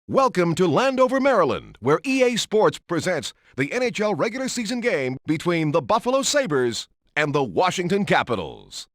Welcome to Landover, Maryland, where EA Sports presents the NHL regular season game between the Buffalo Sabres and the Washington Capitals.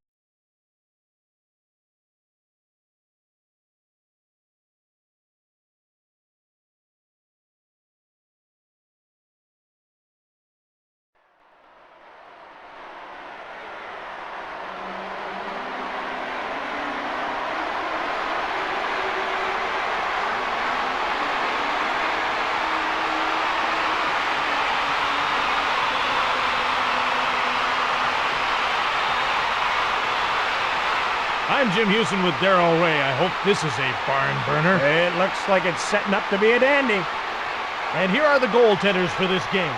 I'm Jim Houston with Darryl Ray. I hope this is a barn burner. It looks like it's setting up to be a dandy. And here are the goaltenders for this game.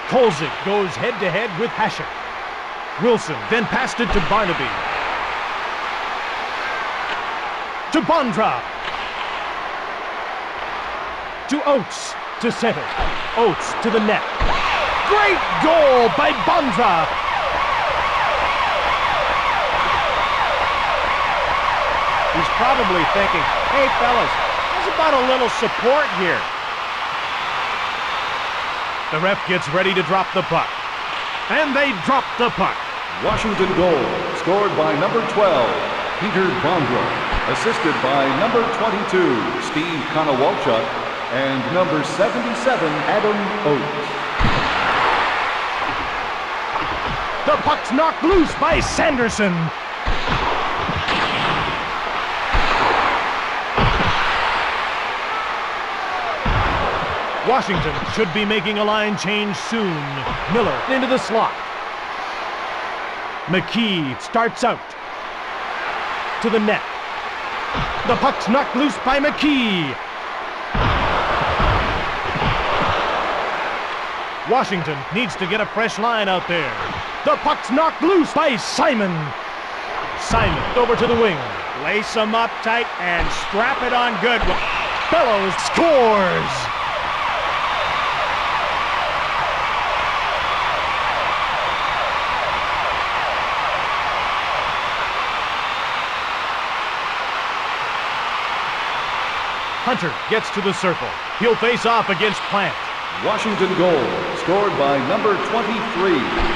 Kolzig goes head-to-head with Hasek. Wilson then passed it to Barnaby. To Bondra. To Oates. To center. Oates to the net. Great goal by Bondra. He's probably thinking, hey fellas, how's about a little support here? The ref gets ready to drop the puck. And they drop the puck. Washington goal, scored by number 12, Peter Bondra, assisted by number 22, Steve Konowalchuk, and number 77, Adam Oates. The puck's knocked loose by Sanderson. Washington should be making a line change soon. Miller into the slot. McKee starts out. To the net. The puck's knocked loose by McKee. Washington needs to get a fresh line out there. The puck's knocked loose by Simon. Simon over to the wing. Lace them up tight and strap it on good. Bellows scores. Hunter gets to the circle. He'll face off against Plant. Washington goal, scored by number 23,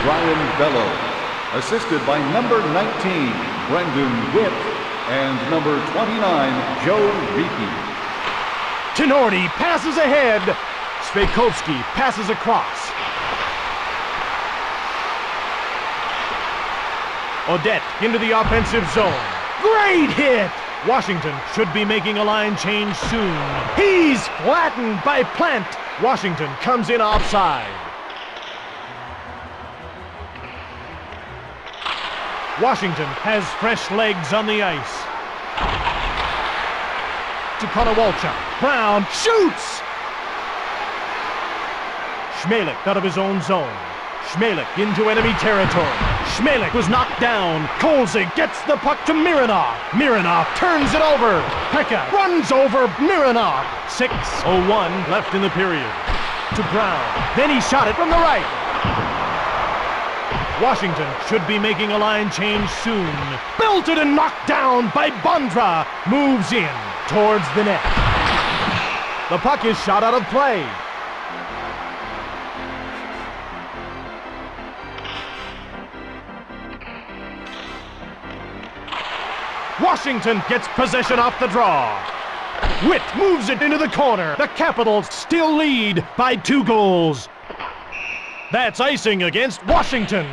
Brian Bellows, assisted by number 19, Brendan Witt, and number 29, Joe Reekie. Tenorti passes ahead. Sveikovsky passes across. Odette into the offensive zone. Great hit! Washington should be making a line change soon. He's flattened by Plant. Washington comes in offside. Washington has fresh legs on the ice. To Konowalchuk. Brown shoots! Schmelik out of his own zone. Schmelik into enemy territory. Schmelik was knocked down. Kolzig gets the puck to Mironov. Mironov turns it over. Pekka runs over Mironov. 6:01 left in the period. To Brown. Then he shot it from the right. Washington should be making a line change soon. Belted and knocked down by Bondra. Moves in towards the net. The puck is shot out of play. Washington gets possession off the draw. Witt moves it into the corner. The Capitals still lead by 2 goals. That's icing against Washington.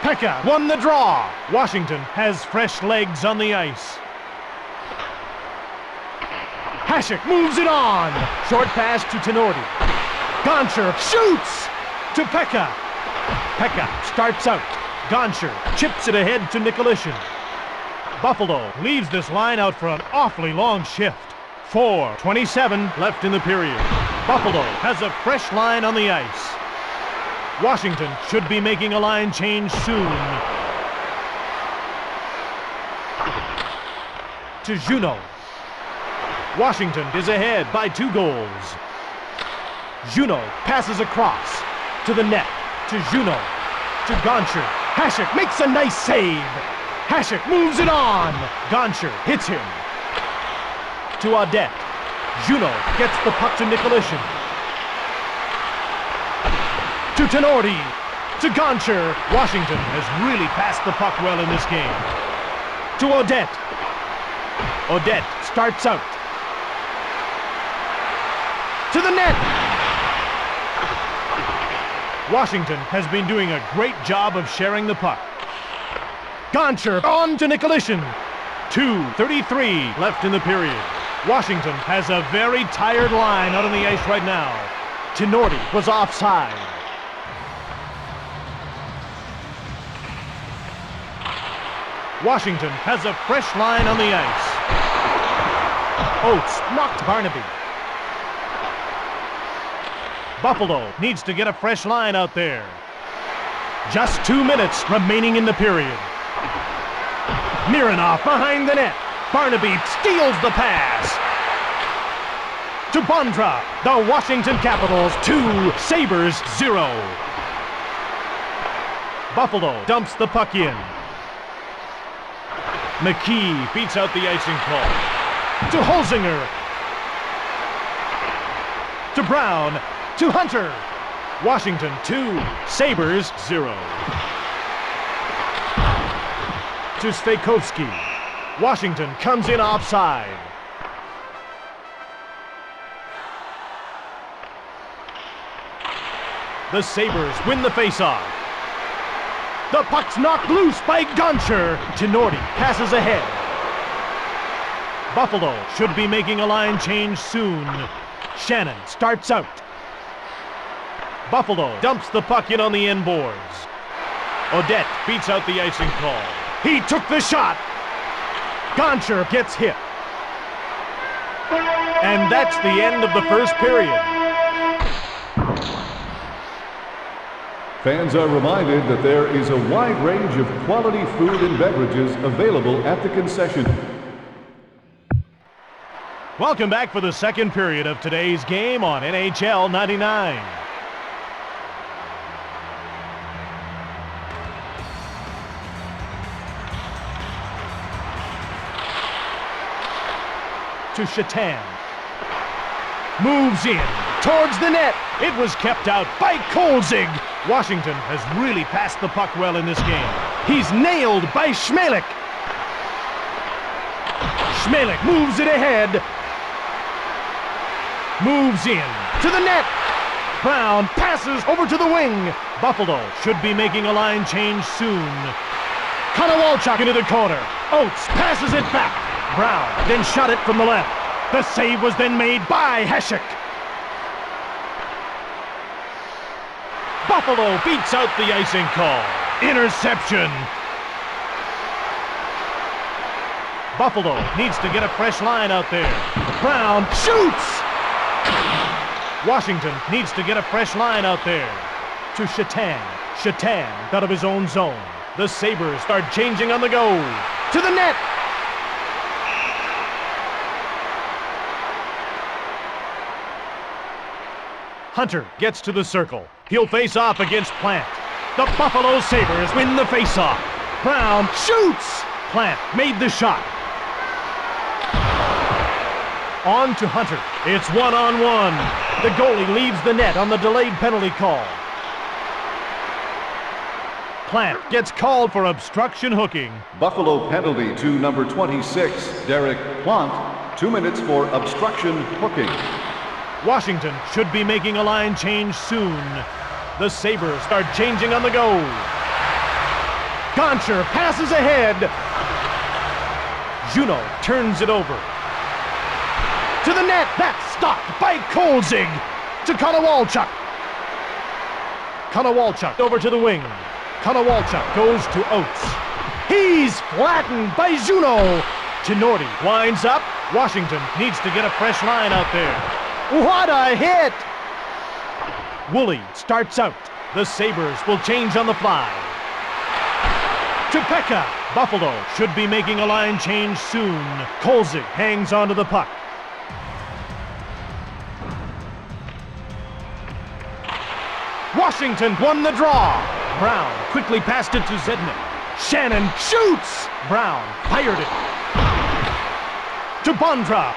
Pekka won the draw. Washington has fresh legs on the ice. Hasek moves it on. Short pass to Tenorti. Gonchar shoots to Pekka. Pekka starts out. Gonchar chips it ahead to Nikolishin. Buffalo leaves this line out for an awfully long shift. 4:27 left in the period. Buffalo has a fresh line on the ice. Washington should be making a line change soon. To Juneau. Washington is ahead by 2 goals. Juneau passes across to the net. To Juneau. To Gonchar. Hasek makes a nice save. Hasek moves it on. Gonchar hits him. To Audette. Juneau gets the puck to Nikolishin. To Tenorti. To Gonchar. Washington has really passed the puck well in this game. To Audette. Audette starts out. To the net. Washington has been doing a great job of sharing the puck. Gonchar on to Nikolishin. 2:33 left in the period. Washington has a very tired line out on the ice right now. Tenorti was offside. Washington has a fresh line on the ice. Oates knocked Barnaby. Buffalo needs to get a fresh line out there. Just 2 minutes remaining in the period. Mironov behind the net. Barnaby steals the pass. To Bondra. The Washington Capitals 2, Sabres 0. Buffalo dumps the puck in. McKee beats out the icing call. To Holzinger. To Brown. To Hunter. Washington 2, Sabres 0. To Sveikovsky. Washington comes in offside. The Sabres win the faceoff. The puck's knocked loose by Gonchar. Tenorti passes ahead. Buffalo should be making a line change soon. Shannon starts out. Buffalo dumps the puck in on the end boards. Audette beats out the icing call. He took the shot. Gonchar gets hit. And that's the end of the first period. Fans are reminded that there is a wide range of quality food and beverages available at the concession. Welcome back for the second period of today's game on NHL 99. To Shatan. Moves in towards the net. It was kept out by Kolzig. Washington has really passed the puck well in this game. He's nailed by Schmelik. Schmelik moves it ahead. Moves in to the net. Brown passes over to the wing. Buffalo should be making a line change soon. Konowalchuk into the corner. Oates passes it back. Brown then shot it from the left. The save was then made by Hasek. Buffalo beats out the icing call. Interception. Buffalo needs to get a fresh line out there. Brown shoots. Washington needs to get a fresh line out there. To Shatan. Shatan out of his own zone. The Sabres start changing on the go. To the net. Hunter gets to the circle. He'll face off against Plant. The Buffalo Sabres win the faceoff. Brown shoots. Plant made the shot. On to Hunter. It's 1-on-1. The goalie leaves the net on the delayed penalty call. Plant gets called for obstruction hooking. Buffalo penalty to number 26, Derek Plant. 2 minutes for obstruction hooking. Washington should be making a line change soon. The Sabres start changing on the go. Gonchar passes ahead. Juneau turns it over. to the net. That's stopped by Kolzig. To Konowalchuk. Konowalchuk over to the wing. Konowalchuk goes to Oates. He's flattened by Juno. Tinordi winds up. Washington needs to get a fresh line out there. What a hit! Woolley starts out. The Sabres will change on the fly. To Pekka. Buffalo should be making a line change soon. Kolzig hangs onto the puck. Washington won the draw. Brown quickly passed it to Zednik. Shannon shoots! Brown fired it. To Bondra.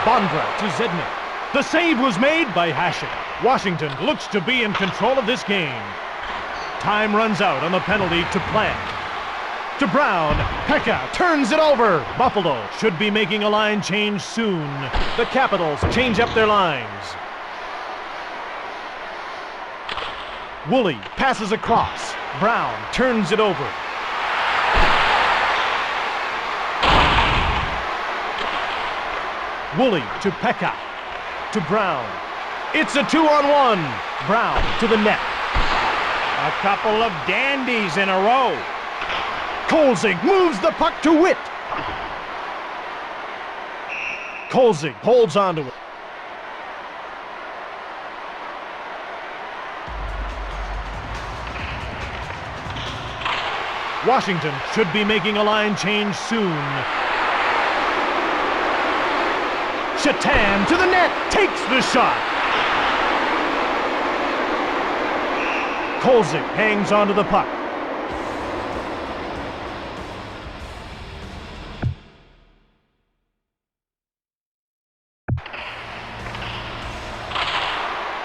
Bondra to Zednik. The save was made by Hasek. Washington looks to be in control of this game. Time runs out on the penalty to Plant. To Brown. Pekka turns it over. Buffalo should be making a line change soon. The Capitals change up their lines. Woolley passes across. Brown turns it over. Woolley to Pekka. To Brown. It's a 2-on-1. Brown to the net. A couple of dandies in a row. Kolzig moves the puck to Witt. Kolzig holds onto it. Washington should be making a line change soon. Shatan to the net, takes the shot. Kolzig hangs onto the puck.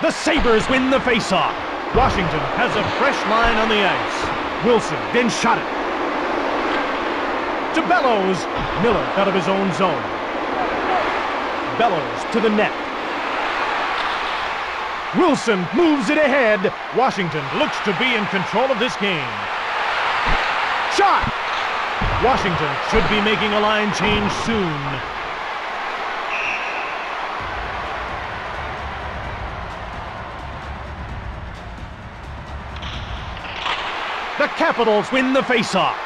The Sabres win the faceoff. Washington has a fresh line on the ice. Wilson then shot it. To Bellows. Miller out of his own zone. Bellows to the net. Wilson moves it ahead. Washington looks to be in control of this game. Shot! Washington should be making a line change soon. The Capitals win the faceoff.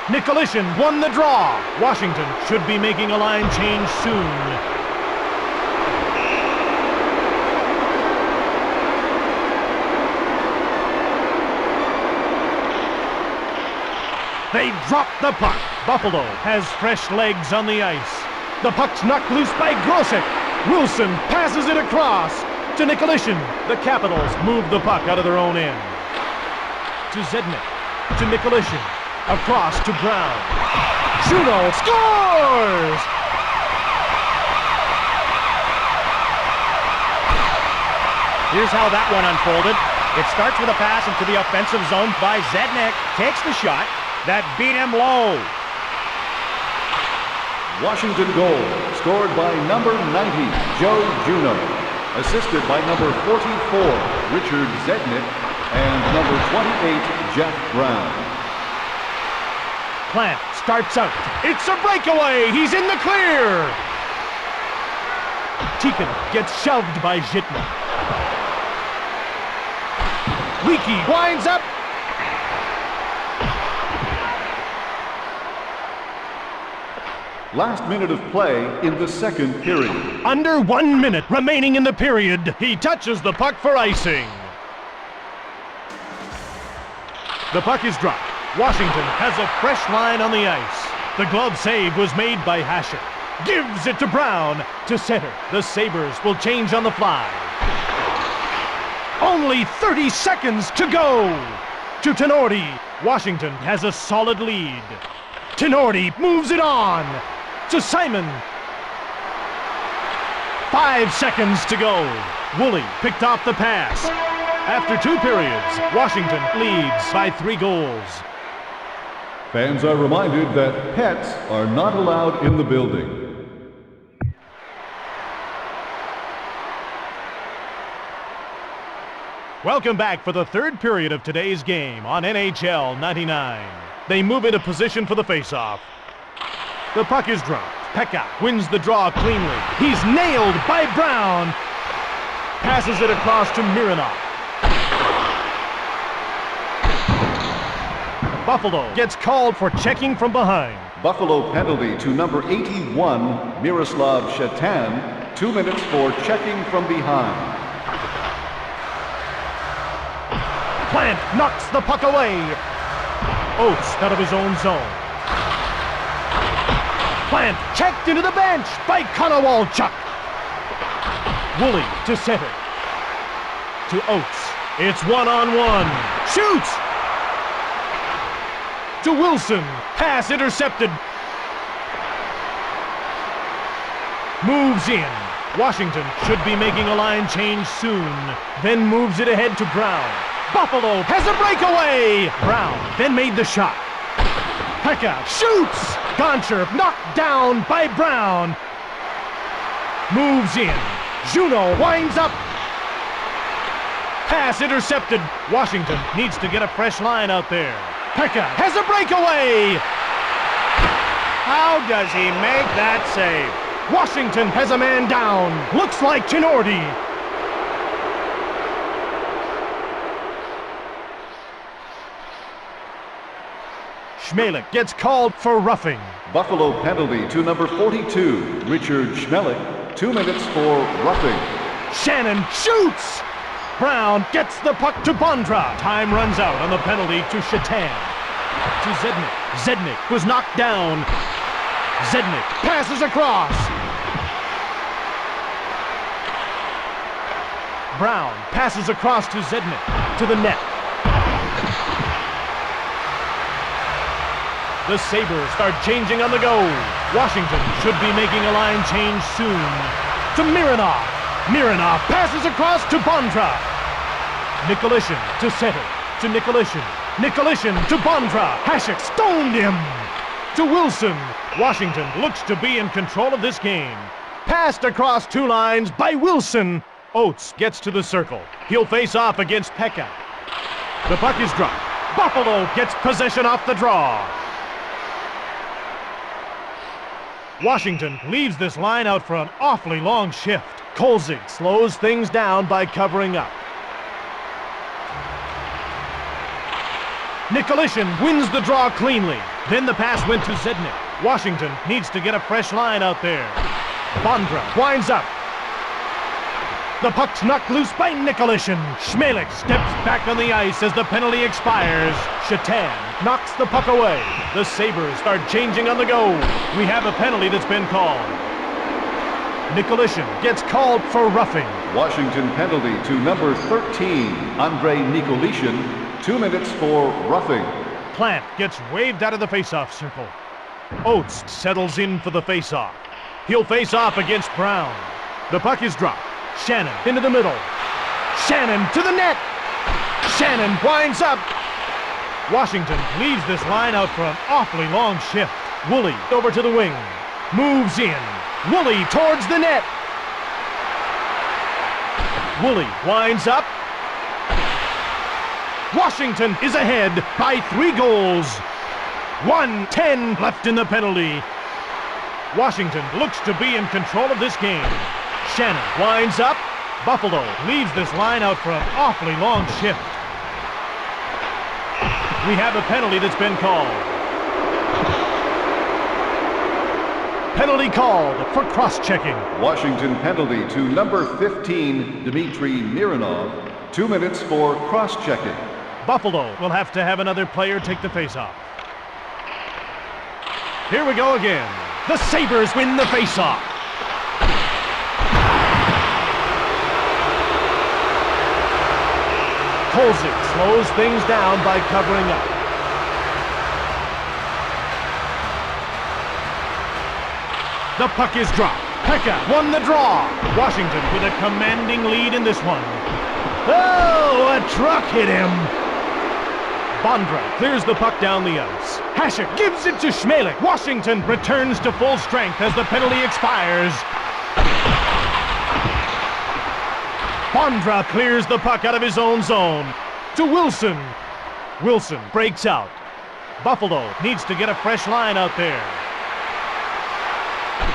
Nicolishin won the draw. Washington should be making a line change soon. They drop the puck. Buffalo has fresh legs on the ice. The puck's knocked loose by Grosek. Wilson passes it across to Nicolishin. The Capitals move the puck out of their own end. To Zednik. To Nicolishin. Across to Brown. Juno scores! Here's how that one unfolded. It starts with a pass into the offensive zone by Zednik. Takes the shot. That beat him low. Washington goal, scored by number 90, Joe Juno. Assisted by number 44, Richard Zednik, and number 28, Jeff Brown. Plant starts out. It's a breakaway. He's in the clear. Tikin gets shoved by Zhitman. Leakey winds up. Last minute of play in the second period. Under 1 minute remaining in the period. He touches the puck for icing. The puck is dropped. Washington has a fresh line on the ice. The glove save was made by Hasek. Gives it to Brown to center. The Sabres will change on the fly. Only 30 seconds to go. To Tinordi. Washington has a solid lead. Tinordi moves it on. To Simon. 5 seconds to go. Woolley picked off the pass. After 2 periods, Washington leads by 3 goals. Fans are reminded that pets are not allowed in the building. Welcome back for the third period of today's game on NHL 99. They move into position for the faceoff. The puck is dropped. Pekka wins the draw cleanly. He's nailed by Brown. Passes it across to Mironov. Buffalo gets called for checking from behind. Buffalo penalty to number 81, Miroslav Shatan. 2 minutes for checking from behind. Plant knocks the puck away. Oates out of his own zone. Plant checked into the bench by Konowalchuk. Woolley to center. To Oates. It's one-on-one. Shoots! To Wilson. Pass intercepted. Moves in. Washington should be making a line change soon. Then moves it ahead to Brown. Buffalo has a breakaway! Brown then made the shot. Pekka shoots! Gonchar knocked down by Brown. Moves in. Juneau winds up. Pass intercepted. Washington needs to get a fresh line out there. Pekka has a breakaway! How does he make that save? Washington has a man down. Looks like Chinordi. Schmelik gets called for roughing. Buffalo penalty to number 42, Richard Schmelik. 2 minutes for roughing. Shannon shoots! Brown gets the puck to Bondra. Time runs out on the penalty to Shatan. To Zednik. Zednik was knocked down. Zednik passes across. Brown passes across to Zednik. To the net. The Sabres start changing on the go. Washington should be making a line change soon. To Mironov. Mironov passes across to Bondra. Nikolishin to center. To Nikolishin. Nikolishin to Bondra. Hasek stoned him. To Wilson. Washington looks to be in control of this game. Passed across two lines by Wilson. Oates gets to the circle. He'll face off against Pekka. The puck is dropped. Buffalo gets possession off the draw. Washington leaves this line out for an awfully long shift. Kolzig slows things down by covering up. Nikolishin wins the draw cleanly. Then the pass went to Zednik. Washington needs to get a fresh line out there. Bondra winds up. The puck's knocked loose by Nikolishin. Schmelik steps back on the ice as the penalty expires. Shatan knocks the puck away. The Sabres start changing on the go. We have a penalty that's been called. Nikolishin gets called for roughing. Washington penalty to number 13, Andrei Nikolishin. 2 minutes for roughing. Plant gets waved out of the faceoff circle. Oates settles in for the faceoff. He'll face off against Brown. The puck is dropped. Shannon into the middle. Shannon to the net. Shannon winds up. Washington leaves this line out for an awfully long shift. Woolley over to the wing. Moves in. Woolley towards the net. Woolley winds up. Washington is ahead by 3 goals. 1:10 left in the penalty. Washington looks to be in control of this game. Shannon winds up. Buffalo leaves this line out for an awfully long shift. We have a penalty that's been called. Penalty called for cross-checking. Washington penalty to number 15, Dmitry Mironov. 2 minutes for cross-checking. Buffalo will have to have another player take the faceoff. Here we go again. The Sabres win the faceoff. Kolzig slows things down by covering up. The puck is dropped. Pekka won the draw. Washington with a commanding lead in this one. Oh, a truck hit him. Bondra clears the puck down the ice. Hasek gives it to Schmelik. Washington returns to full strength as the penalty expires. Bondra clears the puck out of his own zone. To Wilson. Wilson breaks out. Buffalo needs to get a fresh line out there.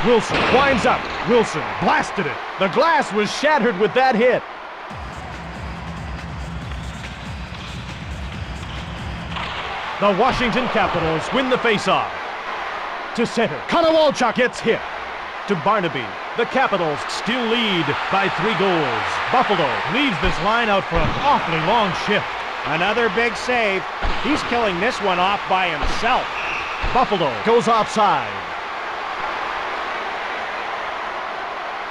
Wilson winds up. Wilson blasted it. The glass was shattered with that hit. The Washington Capitals win the faceoff. To center, Konowalchuk gets hit. To Barnaby. The Capitals still lead by 3 goals. Buffalo leaves this line out for an awfully long shift. Another big save. He's killing this one off by himself. Buffalo goes offside.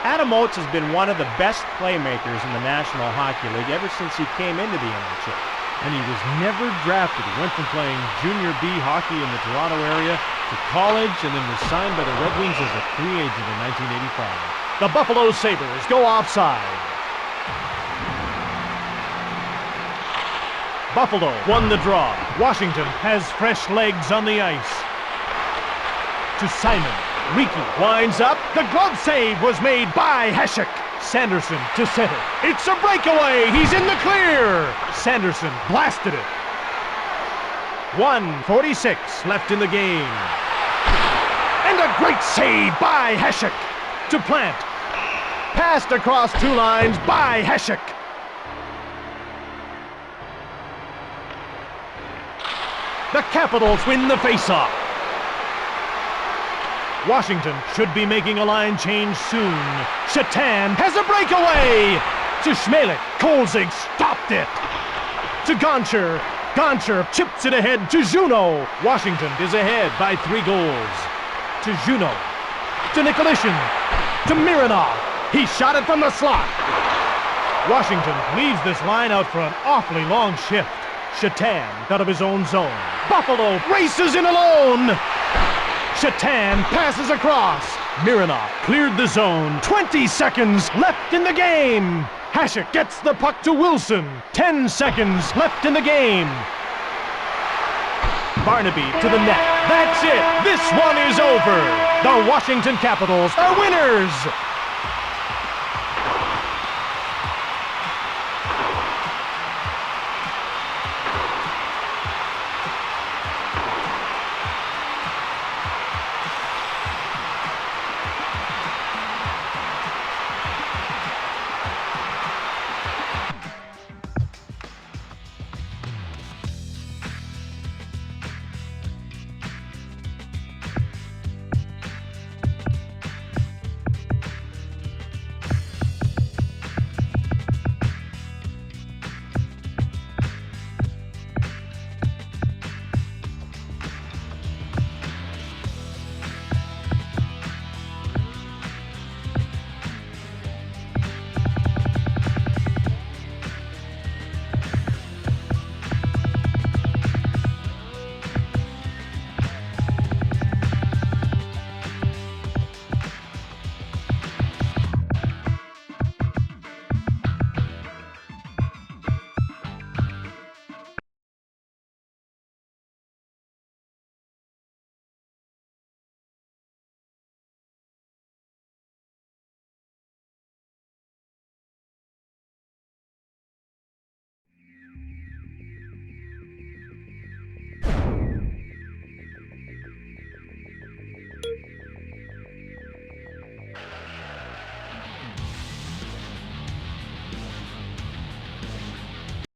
Adam Oates has been one of the best playmakers in the National Hockey League ever since he came into the NHL. And he was never drafted. He went from playing junior B hockey in the Toronto area to college and then was signed by the Red Wings as a free agent in 1985. The Buffalo Sabres go offside. Buffalo won the draw. Washington has fresh legs on the ice. To Simon. Riki winds up. The glove save was made by Hasek. Sanderson to center. It's a breakaway. He's in the clear. Sanderson blasted it. 1:46 left in the game. And a great save by Hasek. To Plant. Passed across 2 lines by Hasek. The Capitals win the faceoff. Washington should be making a line change soon. Shatan has a breakaway! To Schmelik. Kolzig stopped it. To Gonchar. Gonchar chips it ahead to Juneau. Washington is ahead by 3 goals. To Juneau. To Nikolishin. To Mironov. He shot it from the slot. Washington leaves this line out for an awfully long shift. Shatan out of his own zone. Buffalo races in alone. Shatan passes across. Mironov cleared the zone. 20 seconds left in the game. Hasek gets the puck to Wilson. 10 seconds left in the game. Barnaby to the net. That's it. This one is over. The Washington Capitals are winners.